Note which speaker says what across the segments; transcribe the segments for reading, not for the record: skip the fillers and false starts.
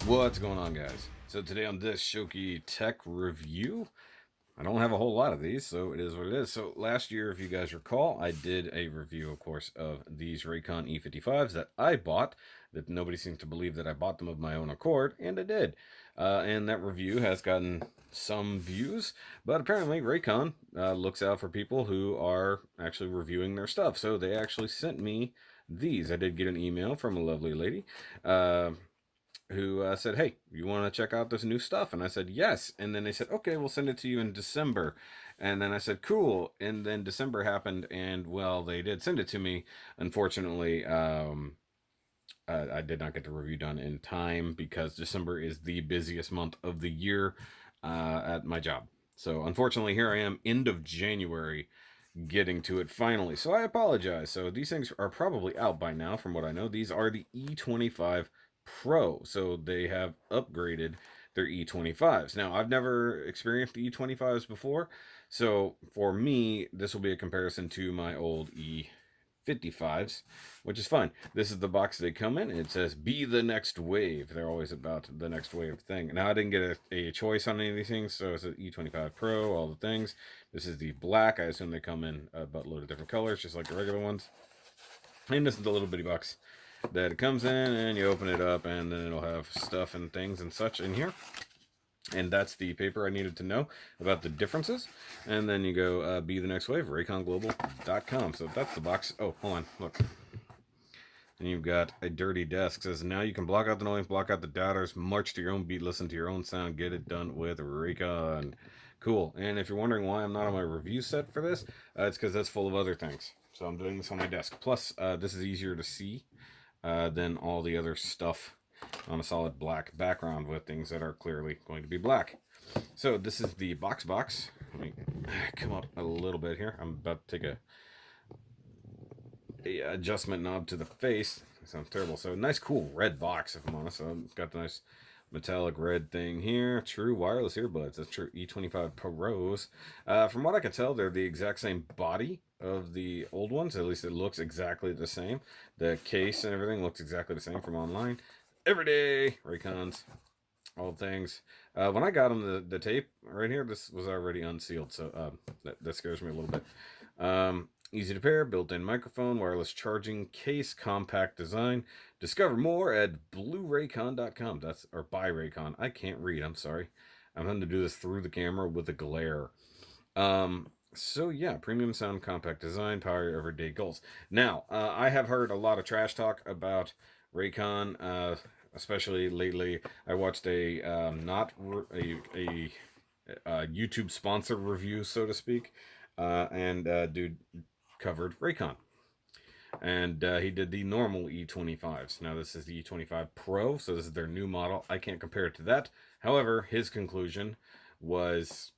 Speaker 1: What's going on, guys? So today on this SHOKY tech review, I don't have a whole lot of these, so it is what it is. So last year, if you guys recall, I did a review, of course, of these RAYCON E25s that I bought, that nobody seems to believe that I bought them of my own accord, and I did. And that review has gotten some views, but apparently RAYCON looks out for people who are actually reviewing their stuff. So they actually sent me these. I did get an email from a lovely lady. Who said, "Hey, you want to check out this new stuff?" And I said, "Yes." And then they said, "Okay, we'll send it to you in December." And then I said, "Cool." And then December happened, and well, they did send it to me. Unfortunately, I did not get the review done in time because December is the busiest month of the year at my job. So unfortunately, here I am, end of January, getting to it finally. So I apologize. So these things are probably out by now, from what I know. These are the E25 Pro, so they have upgraded their E25s. Now, I've never experienced the E25s before, so for me, this will be a comparison to my old E55s, which is fine. This is the box they come in. It says, "Be the next wave." They're always about the next wave thing. Now, I didn't get a choice on any of these things, so it's an E25 Pro, all the things. This is the black. I assume they come in a buttload of different colors, just like the regular ones. And this is the little bitty box that it comes in, and you open it up, and then it'll have stuff and things and such in here. And that's the paper I needed to know about the differences. And then you go, "Be the next wave," rayconglobal.com. So that's the box. Oh, hold on, look. And you've got a dirty desk. It says, "Now you can block out the noise, block out the doubters, march to your own beat, listen to your own sound, get it done with Raycon." Cool. And if you're wondering why I'm not on my review set for this, it's because that's full of other things. So I'm doing this on my desk. Plus, this is easier to see than all the other stuff on a solid black background with things that are clearly going to be black. So this is the box. Let me come up a little bit here. I'm about to take a adjustment knob to the face. That sounds terrible. So nice, cool red box, if I'm honest. So it's got the nice metallic red thing here. True wireless earbuds. That's true E25 Pros. From what I can tell, they're the exact same body of the old ones. At least it looks exactly the same. The case and everything looks exactly the same from online. Everyday Raycons, all things. When I got them, the tape right here, this was already unsealed, so that scares me a little bit. Easy to pair, built-in microphone, wireless charging case, compact design. Discover more at blueraycon.com. That's, or by Raycon. I can't read, I'm sorry. I'm having to do this through the camera with a glare. So yeah, premium sound, compact design, power your everyday goals. Now, I have heard a lot of trash talk about Raycon, especially lately. I watched a not a YouTube sponsor review, so to speak, and dude covered Raycon, and he did the normal E25s. Now this is the E25 Pro, so this is their new model. I can't compare it to that. However, his conclusion was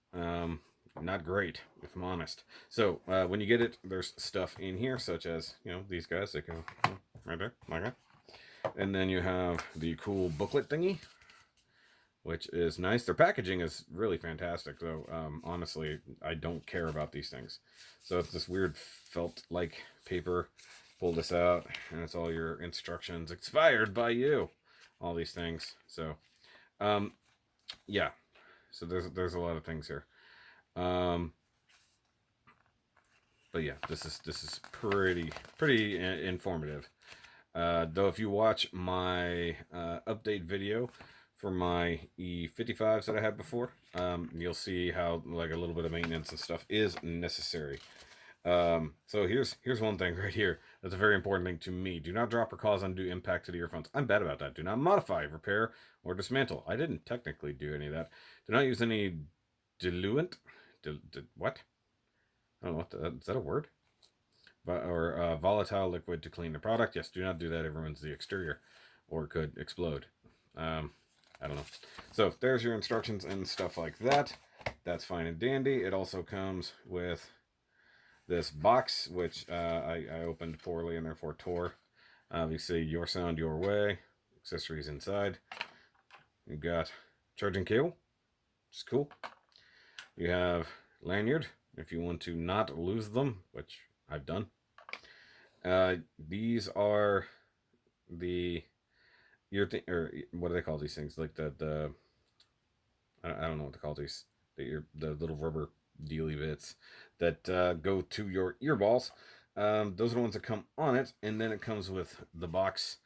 Speaker 1: not great, if I'm honest. So when you get it, there's stuff in here, such as, you know, these guys. They can, right there, like that. And then you have the cool booklet thingy, which is nice. Their packaging is really fantastic, though. Honestly, I don't care about these things. So it's this weird felt-like paper. Pull this out, and it's all your instructions. Expired by you. All these things. So, yeah. So there's a lot of things here. But yeah, this is pretty informative. Though if you watch my update video for my E55s that I had before, you'll see how like a little bit of maintenance and stuff is necessary. So here's one thing right here that's a very important thing to me. Do not drop or cause undue impact to the earphones. I'm bad about that. Do not modify, repair, or dismantle. I didn't technically do any of that. Do not use any diluent. What? I don't know what is that a word? Or volatile liquid to clean the product. Yes, do not do that. It ruins the exterior, or it could explode. I don't know. So there's your instructions and stuff like that. That's fine and dandy. It also comes with this box, which I opened poorly and therefore tore. Obviously, your sound, your way. Accessories inside. You got charging cable, which is cool. You have lanyard if you want to not lose them, which I've done. These are the or what do they call these things? Like the I don't know what to call these. The little rubber dealy bits that go to your earballs. Those are the ones that come on it, and then it comes with the box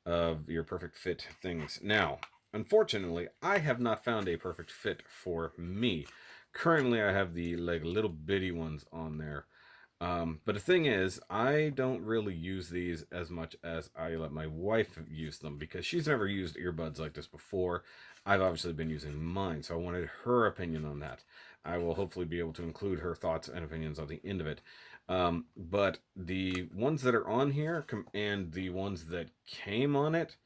Speaker 1: of your perfect fit things. Now, unfortunately, I have not found a perfect fit for me. Currently, I have the like little bitty ones on there. But the thing is, I don't really use these as much as I let my wife use them because she's never used earbuds like this before. I've obviously been using mine, so I wanted her opinion on that. I will hopefully be able to include her thoughts and opinions on the end of it. But the ones that are on here and the ones that came on it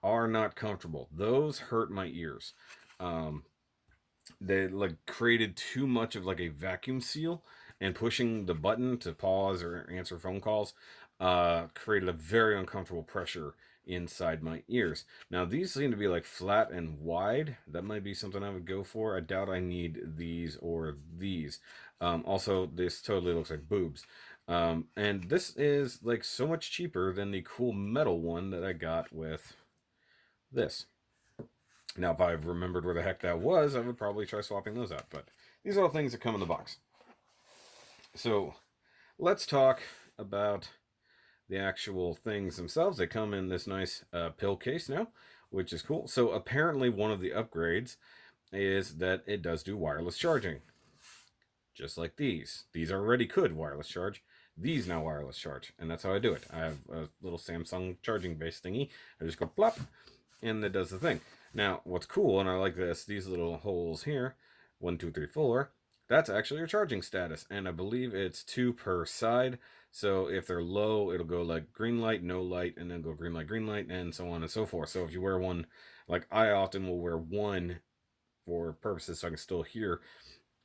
Speaker 1: are not comfortable. Those hurt my ears. Um, they like created too much of like a vacuum seal, and pushing the button to pause or answer phone calls created a very uncomfortable pressure inside my ears. Now these seem to be like flat and wide. That might be something I would go for. I doubt I need these or these. Also, this totally looks like boobs. And this is like so much cheaper than the cool metal one that I got with this. Now, if I remembered where the heck that was, I would probably try swapping those out. But these are all things that come in the box. So let's talk about the actual things themselves. They come in this nice pill case now, which is cool. So apparently one of the upgrades is that it does do wireless charging. Just like these. These already could wireless charge. These now wireless charge. And that's how I do it. I have a little Samsung charging base thingy. I just go plop, and it does the thing. Now, what's cool, and I like this, these little holes here, 1, 2, 3, 4, that's actually your charging status, and I believe it's 2 per side. So if they're low, it'll go like green light, no light, and then go green light, and so on and so forth. So if you wear one, like I often will wear one for purposes so I can still hear,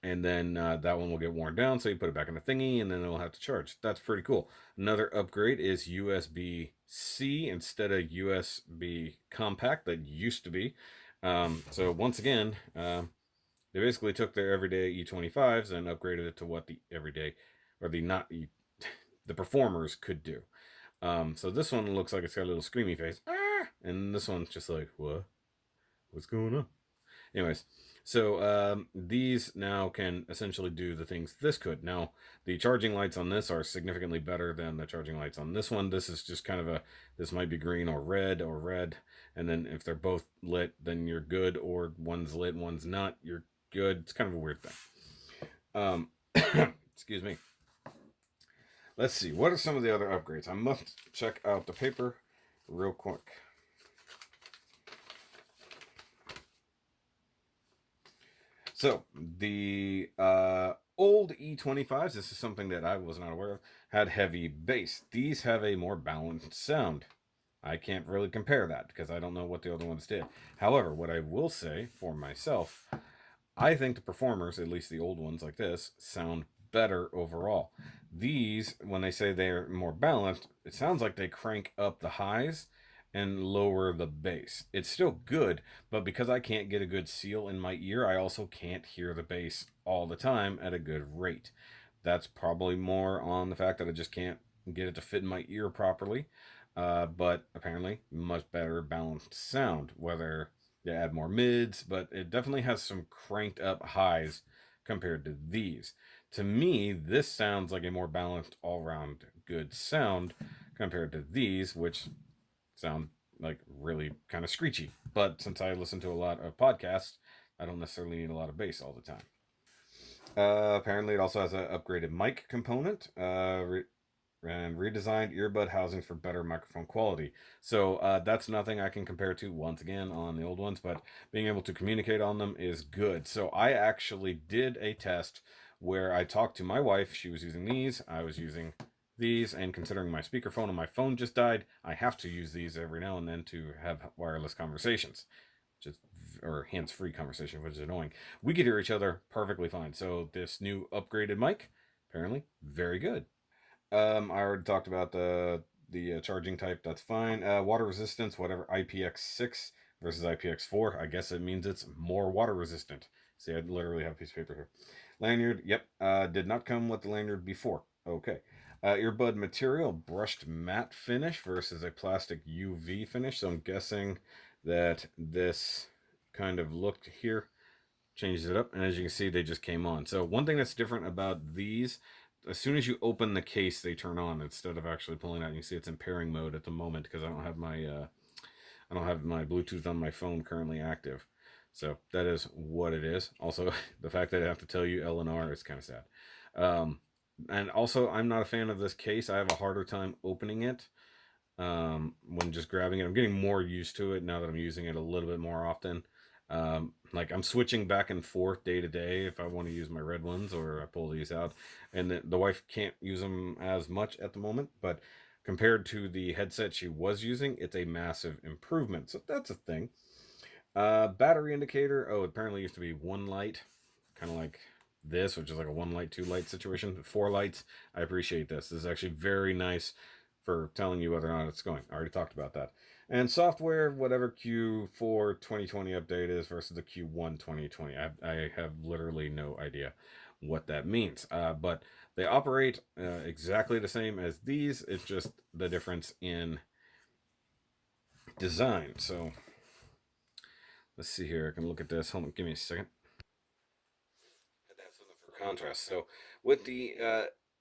Speaker 1: and then that one will get worn down, so you put it back in the thingy, and then it'll have to charge. That's pretty cool. Another upgrade is USB-C instead of USB compact that used to be. So once again, they basically took their everyday E25s and upgraded it to what the everyday, or the not the performers could do. So this one looks like it's got a little screamy face, and this one's just like, what? What's going on? Anyways, so these now can essentially do the things this could. Now, the charging lights on this are significantly better than the charging lights on this one. This is just kind of this might be green or red, and then if they're both lit, then you're good, or one's lit, one's not, you're good. It's kind of a weird thing. Excuse me. Let's see, what are some of the other upgrades? I must check out the paper real quick. So the old E25s, this is something that I was not aware of, had heavy bass. These have a more balanced sound. I can't really compare that because I don't know what the other ones did. However, what I will say for myself, I think the performers, at least the old ones like this, sound better overall. These, when they say they're more balanced, it sounds like they crank up the highs and lower the bass. It's still good, but because I can't get a good seal in my ear, I also can't hear the bass all the time at a good rate. That's probably more on the fact that I just can't get it to fit in my ear properly. But apparently, much better balanced sound. Whether you add more mids, but it definitely has some cranked up highs compared to these. To me, this sounds like a more balanced, all round good sound compared to these, which sound like really kind of screechy. But since I listen to a lot of podcasts, I don't necessarily need a lot of bass all the time. Apparently, it also has an upgraded mic component and redesigned earbud housings for better microphone quality. So that's nothing I can compare to once again on the old ones, but being able to communicate on them is good. So I actually did a test where I talked to my wife. She was using these. I was using these, and considering my speakerphone on my phone just died, I have to use these every now and then to have wireless conversations, just or hands-free conversation, which is annoying. We could hear each other perfectly fine. So this new upgraded mic, apparently, very good. I already talked about the charging type. That's fine. Water resistance, whatever. IPX6 versus IPX4. I guess it means it's more water resistant. See, I literally have a piece of paper here. Lanyard. Yep. Did not come with the lanyard before. Okay. Earbud material, brushed matte finish versus a plastic UV finish. So I'm guessing that this kind of looked here, changed it up, and as you can see, they just came on. So one thing that's different about these, as soon as you open the case, they turn on instead of actually pulling out. You can see it's in pairing mode at the moment because I don't have my Bluetooth on my phone currently active. So that is what it is. Also, the fact that I have to tell you L and R is kind of sad. Um, and also, I'm not a fan of this case. I have a harder time opening it when just grabbing it. I'm getting more used to it now that I'm using it a little bit more often. Like I'm switching back and forth day to day if I want to use my red ones or I pull these out. And the wife can't use them as much at the moment, but compared to the headset she was using, it's a massive improvement. So that's a thing. Battery indicator. Oh, apparently it used to be one light, kind of like this, which is like a one light, two light situation. Four lights. I appreciate this. This is actually very nice for telling you whether or not it's going. I already talked about that. And software, whatever Q4 2020 update is versus the Q1 2020. I have literally no idea what that means. But they operate exactly the same as these. It's just the difference in design. So let's see here. I can look at this. Hold on, give me a second. That's something for contrast. So with the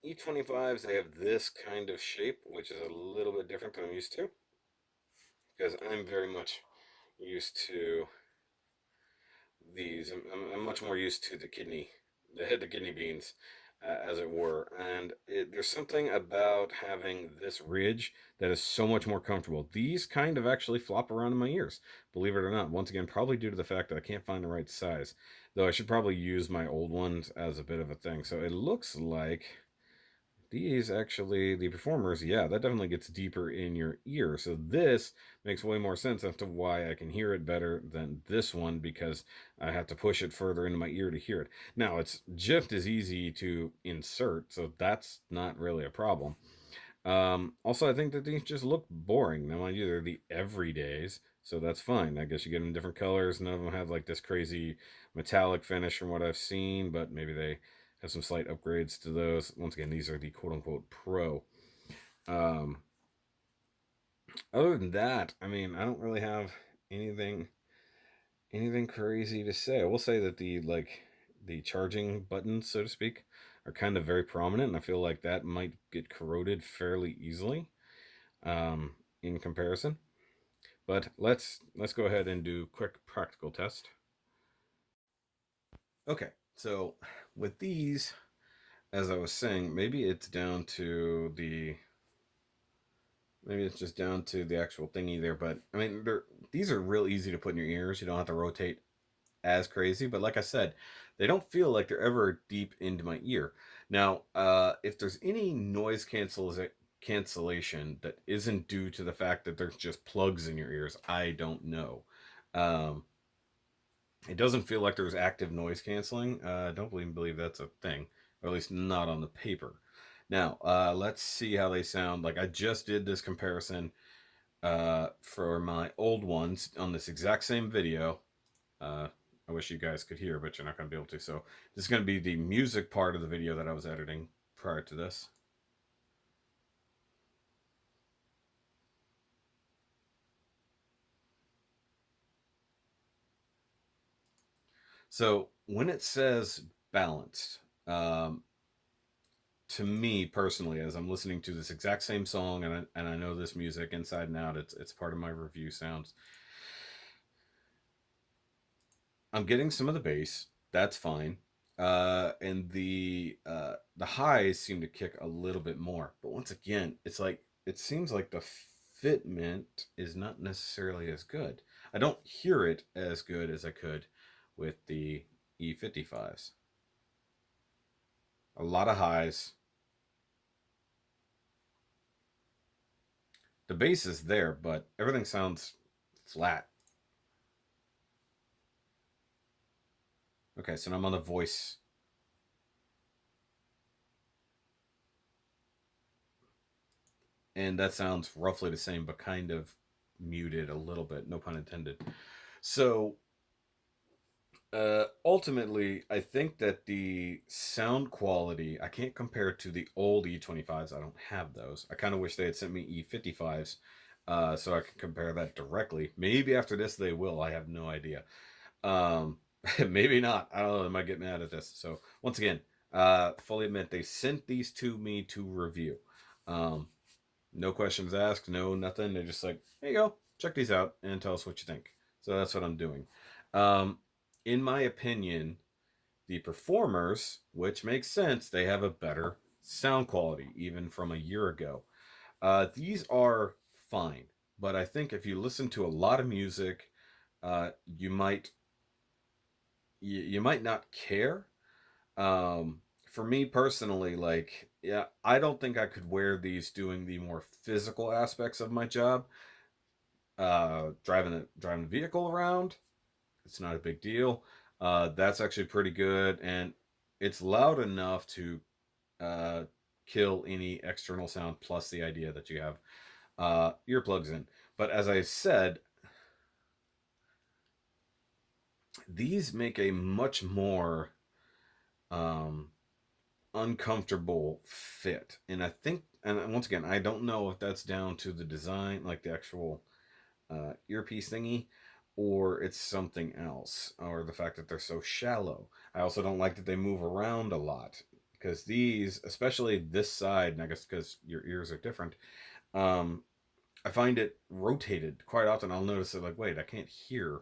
Speaker 1: E25s, they have this kind of shape, which is a little bit different than I'm used to, because I'm very much used to these. I'm much more used to the kidney beans, as it were. And there's something about having this ridge that is so much more comfortable. These kind of actually flop around in my ears, believe it or not. Once again, probably due to the fact that I can't find the right size. Though I should probably use my old ones as a bit of a thing. So it looks like these actually, the performers, yeah, that definitely gets deeper in your ear. So this makes way more sense as to why I can hear it better than this one, because I have to push it further into my ear to hear it. Now, it's just as easy to insert, so that's not really a problem. Also, I think that these just look boring. Now, mind you, they're the everydays, so that's fine. I guess you get them in different colors. None of them have like this crazy metallic finish from what I've seen, but maybe they have some slight upgrades to those. Once again, these are the quote unquote pro. Um, Other than that, I mean, I don't really have anything anything crazy to say. I will say that the charging buttons, so to speak, are kind of very prominent, and I feel like that might get corroded fairly easily in comparison. But let's go ahead and do a quick practical test. Okay, so with these, as I was saying, maybe it's just down to the actual thingy there. But I mean, these are real easy to put in your ears. You don't have to rotate as crazy. But like I said, they don't feel like they're ever deep into my ear. Now, if there's any cancellation that isn't due to the fact that there's just plugs in your ears, I don't know. Um, it doesn't feel like there's active noise canceling. I don't believe that's a thing, or at least not on the paper. Now, let's see how they sound. Like I just did this comparison for my old ones on this exact same video. Uh, I wish you guys could hear, but you're not going to be able to. So this is going to be the music part of the video that I was editing prior to this. So when it says balanced, to me personally, as I'm listening to this exact same song and I know this music inside and out, it's part of my review sounds. I'm getting some of the bass. That's fine. And the highs seem to kick a little bit more. But once again, it's like it seems like the fitment is not necessarily as good. I don't hear it as good as I could with the E55s. A lot of highs. The bass is there, but everything sounds flat. Okay, so now I'm on the voice. And that sounds roughly the same, but kind of muted a little bit, no pun intended. So ultimately, I think that the sound quality, I can't compare it to the old E25s. I don't have those. I kind of wish they had sent me E55s so I can compare that directly. Maybe after this they will. I have no idea. Um, maybe not. I don't know. They might get mad at this. So once again, fully admit they sent these to me to review. Um, no questions asked, no nothing. They're just like, here you go, check these out and tell us what you think. So that's what I'm doing. Um, in my opinion, the performers, which makes sense, they have a better sound quality even from a year ago. These are fine, but I think if you listen to a lot of music, you might you might not care. For me personally, like, yeah, I don't think I could wear these doing the more physical aspects of my job. Driving the vehicle around, it's not a big deal. That's actually pretty good, and it's loud enough to uh, kill any external sound. Plus the idea that you have earplugs in. But as I said, these make a much more um, uncomfortable fit. And I think, and once again, I don't know if that's down to the design, like the actual earpiece thingy, or it's something else, or the fact that they're so shallow. I also don't like that they move around a lot because these, especially this side, and I guess because your ears are different, um, I find it rotated quite often. I'll notice that, like, wait, I can't hear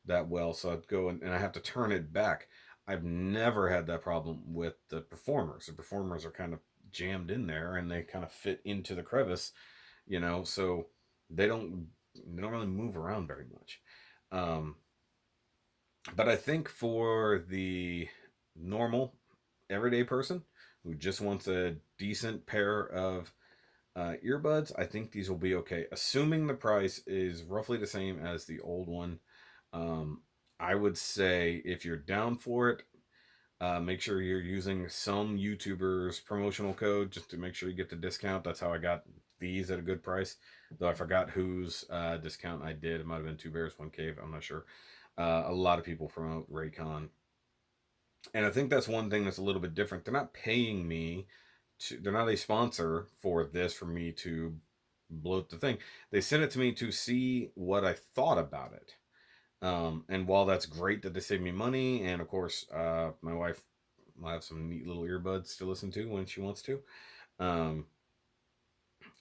Speaker 1: that well, so I'd go and I have to turn it back. I've never had that problem with the performers. The performers are kind of jammed in there and they kind of fit into the crevice, so they don't they don't really move around very much. Um, but I think for the normal everyday person who just wants a decent pair of earbuds, I think these will be okay, assuming the price is roughly the same as the old one. Um, I would say if you're down for it, make sure you're using some YouTubers' promotional code just to make sure you get the discount. That's how I got these at a good price. Though I forgot whose discount I did. It might have been Two Bears, One Cave. I'm not sure. A lot of people promote Raycon, and I think that's one thing that's a little bit different. They're not paying me to. They're not a sponsor for this for me to bloat the thing. They sent it to me to see what I thought about it. And while that's great that they save me money, and of course, my wife will have some neat little earbuds to listen to when she wants to, um,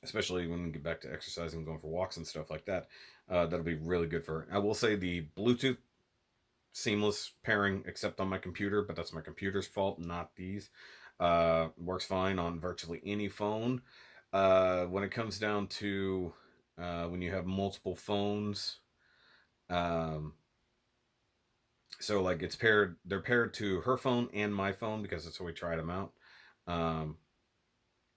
Speaker 1: especially when we get back to exercising, going for walks and stuff like that. That'll be really good for her. I will say the Bluetooth seamless pairing, except on my computer, but that's my computer's fault, not these. Works fine on virtually any phone. When it comes down to when you have multiple phones, um, so like they're paired to her phone and my phone because that's how we tried them out. um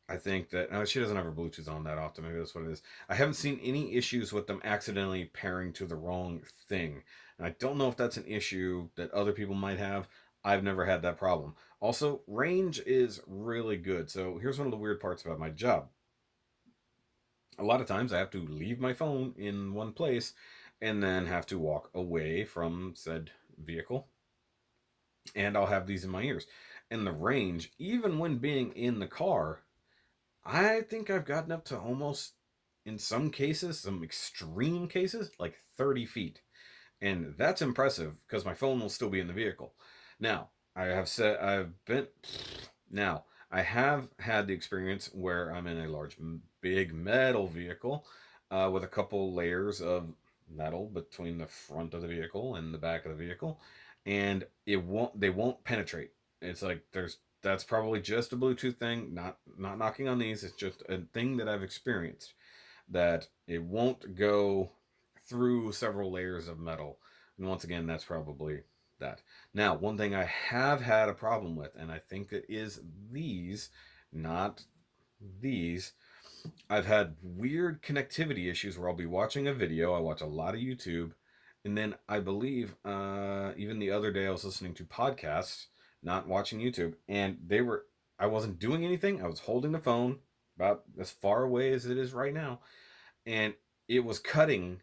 Speaker 1: I think that she doesn't have her Bluetooth on that often. Maybe that's what it is. I haven't seen any issues with them accidentally pairing to the wrong thing, and I don't know if that's an issue that other people might have. I've never had that problem. Also, range is really good. So here's one of the weird parts about my job. A lot of times I have to leave my phone in one place and then have to walk away from said vehicle, and I'll have these in my ears. And the range, even when being in the car, I think I've gotten up to almost, in some cases, some extreme cases, like 30 feet. And that's impressive because my phone will still be in the vehicle. Now, now, I have had the experience where I'm in a large, big metal vehicle with a couple layers of metal between the front of the vehicle and the back of the vehicle, and they won't penetrate. It's like that's probably just a Bluetooth thing. Not knocking on these. It's just a thing that I've experienced that it won't go through several layers of metal. And once again, that's probably that. Now, one thing I have had a problem with, and I think it is these, not these. I've had weird connectivity issues where I'll be watching a video. I watch a lot of YouTube, and then I believe even the other day I was listening to podcasts, not watching YouTube, and I wasn't doing anything. I was holding the phone about as far away as it is right now, and it was cutting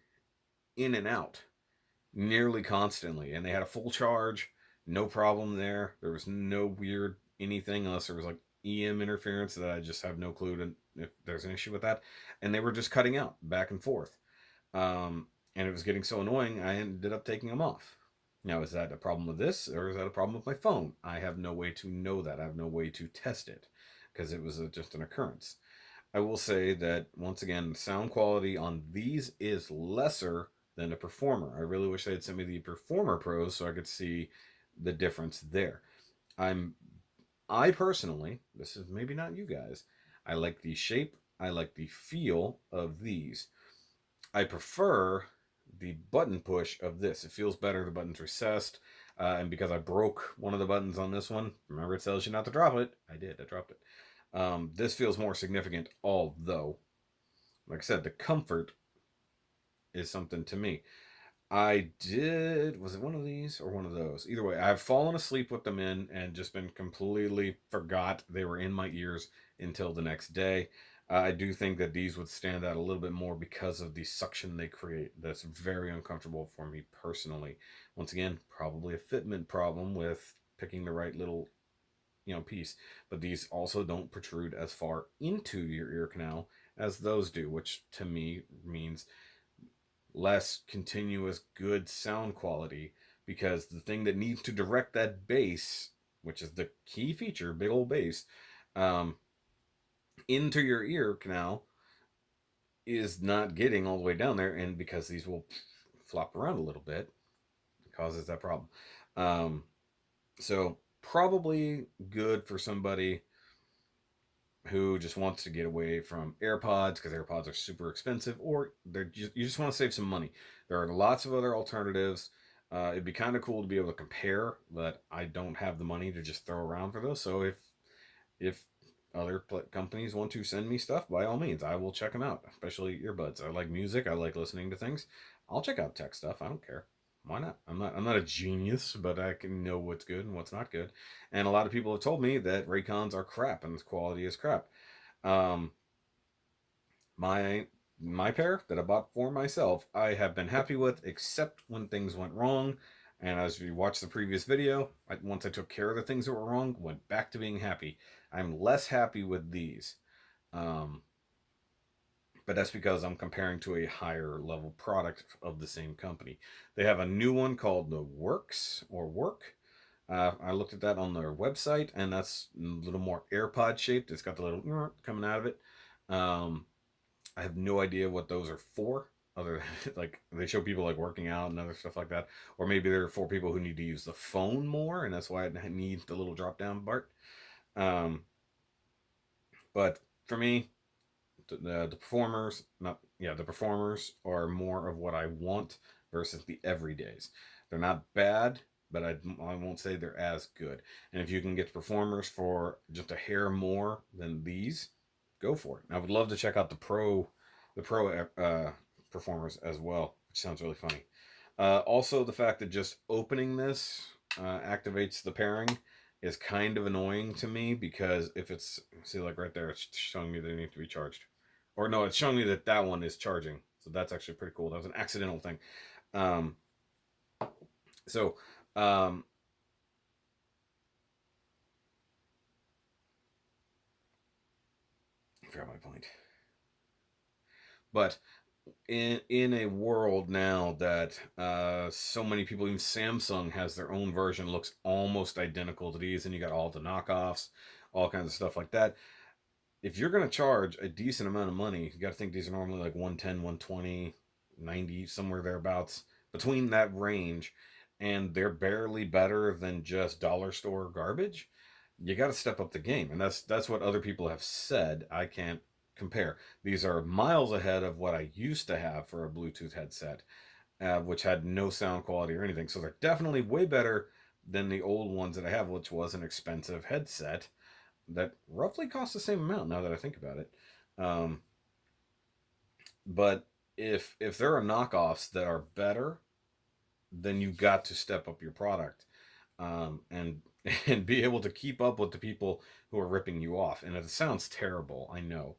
Speaker 1: in and out nearly constantly, and they had a full charge, no problem there. There was no weird anything unless there was like EM interference that I just have no clue if there's an issue with that, and they were just cutting out back and forth, and it was getting so annoying. I ended up taking them off. Now, is that a problem with this, or is that a problem with my phone? I have no way to know that. I have no way to test it because it was just an occurrence. I will say that once again, sound quality on these is lesser than a Performer. I really wish they had sent me the Performer Pros so I could see the difference there. I'm I personally, this is maybe not you guys, I like the shape, I like the feel of these. I prefer the button push of this. It feels better. The button's recessed. And because I broke one of the buttons on this one, remember it tells you not to drop it. I did. I dropped it. This feels more significant, although, like I said, the comfort is something to me. I did. Was it one of these or one of those? Either way, I've fallen asleep with them in and just been completely forgot they were in my ears until the next day. I do think that these would stand out a little bit more because of the suction they create. That's very uncomfortable for me personally. Once again, probably a fitment problem with picking the right little piece. But these also don't protrude as far into your ear canal as those do, which to me means less continuous good sound quality, because the thing that needs to direct that bass, which is the key feature, big old bass, um, into your ear canal, is not getting all the way down there, and because these will flop around a little bit, it causes that problem. Um, so probably good for somebody who just wants to get away from AirPods because AirPods are super expensive, or you just want to save some money. There are lots of other alternatives. It'd be kind of cool to be able to compare, but I don't have the money to just throw around for those. So if other companies want to send me stuff, by all means, I will check them out. Especially earbuds. I like music. I like listening to things. I'll check out tech stuff. I don't care. Why not? I'm not a genius, but I can know what's good and what's not good. And a lot of people have told me that Raycons are crap and the quality is crap. Um, my my pair that I bought for myself, I have been happy with, except when things went wrong. And as we watched the previous video, once I took care of the things that were wrong, went back to being happy. I'm less happy with these. Um, but that's because I'm comparing to a higher level product of the same company. They have a new one called the Works or Work. I looked at that on their website, and that's a little more AirPod shaped. It's got the little coming out of it. Um, I have no idea what those are for. Other than, like, they show people like working out and other stuff like that, or maybe they're for people who need to use the phone more, and that's why it needs the little drop down part. Um, but for me, the performers, not yeah, the performers are more of what I want versus the everydays. They're not bad, but I won't say they're as good. And if you can get the performers for just a hair more than these, go for it. And I would love to check out the pro performers as well, which sounds really funny. Also, the fact that just opening this activates the pairing is kind of annoying to me, because if it's, see, like right there, it's showing me they need to be charged. Or no, it's showing me that that one is charging. So that's actually pretty cool. That was an accidental thing. Um, so, um, I forgot my point. But in a world now that so many people, even Samsung has their own version, looks almost identical to these, and you got all the knockoffs, all kinds of stuff like that. If you're going to charge a decent amount of money, you got to think these are normally like 110, 120, 90, somewhere thereabouts, between that range, and they're barely better than just dollar store garbage. You got to step up the game, and that's what other people have said. I can't compare. These are miles ahead of what I used to have for a Bluetooth headset, which had no sound quality or anything. So they're definitely way better than the old ones that I have, which was an expensive headset that roughly costs the same amount now that I think about it. Um, but if there are knockoffs that are better, then you got to step up your product, and and be able to keep up with the people who are ripping you off. And it sounds terrible, I know,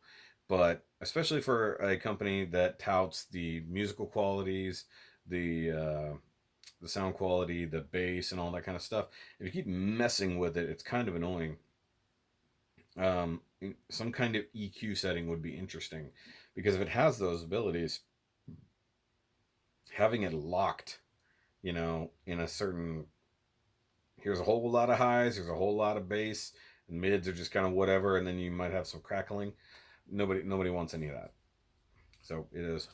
Speaker 1: but especially for a company that touts the musical qualities, the sound quality, the bass, and all that kind of stuff, if you keep messing with it, it's kind of annoying. Some kind of EQ setting would be interesting, because if it has those abilities, having it locked, in a certain, here's a whole lot of highs, here's a whole lot of bass, and mids are just kind of whatever, and then you might have some crackling. Nobody wants any of that. So it is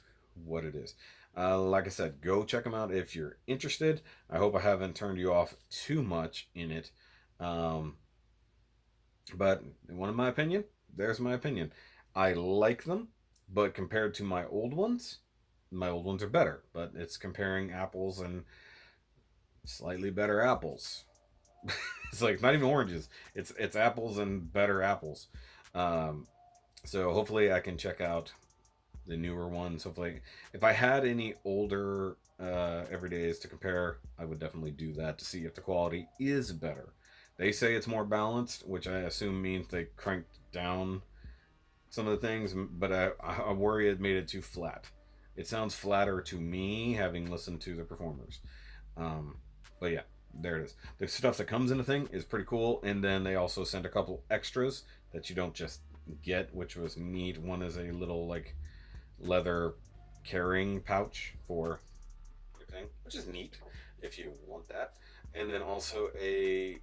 Speaker 1: what it is. Like I said, go check them out if you're interested. I hope I haven't turned you off too much in it. Um, but in one of my opinion, there's my opinion. I like them, but compared to my old ones are better. But it's comparing apples and slightly better apples. It's like not even oranges. It's apples and better apples. Um, so hopefully I can check out the newer ones. Hopefully, if I had any older everydays to compare, I would definitely do that to see if the quality is better. They say it's more balanced, which I assume means they cranked down some of the things, but I worry it made it too flat. It sounds flatter to me, having listened to the performers. Um, but yeah, there it is. The stuff that comes in the thing is pretty cool, and then they also send a couple extras that you don't just get, which was neat. One is a little like leather carrying pouch for your thing, which is neat if you want that, and then also a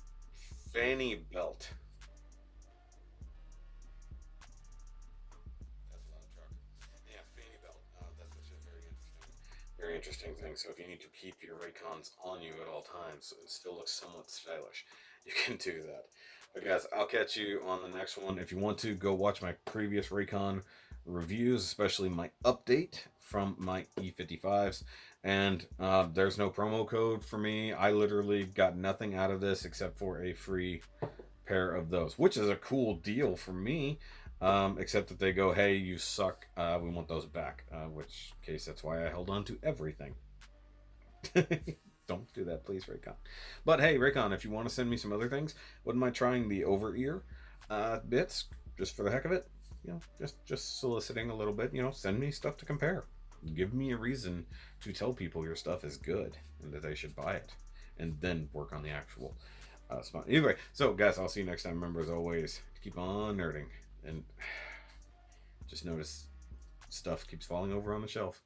Speaker 1: fanny belt. That's a loud truck. Yeah, fanny belt. That's actually a very interesting thing. So if you need to keep your Raycons on you at all times, so it still looks somewhat stylish, you can do that. But guys, I'll catch you on the next one. If you want to, go watch my previous Raycon reviews, especially my update from my E55s. And there's no promo code for me. I literally got nothing out of this except for a free pair of those, which is a cool deal for me. Except that they go, hey, you suck. We want those back. Which case, that's why I held on to everything. Don't do that, please, Raycon. But hey, Raycon, if you want to send me some other things, wouldn't mind trying the over ear bits just for the heck of it. Just soliciting a little bit. Send me stuff to compare. Give me a reason to tell people your stuff is good and that they should buy it, and then work on the actual spot. Anyway, so guys, I'll see you next time. Remember, as always, keep on nerding, and just notice stuff keeps falling over on the shelf.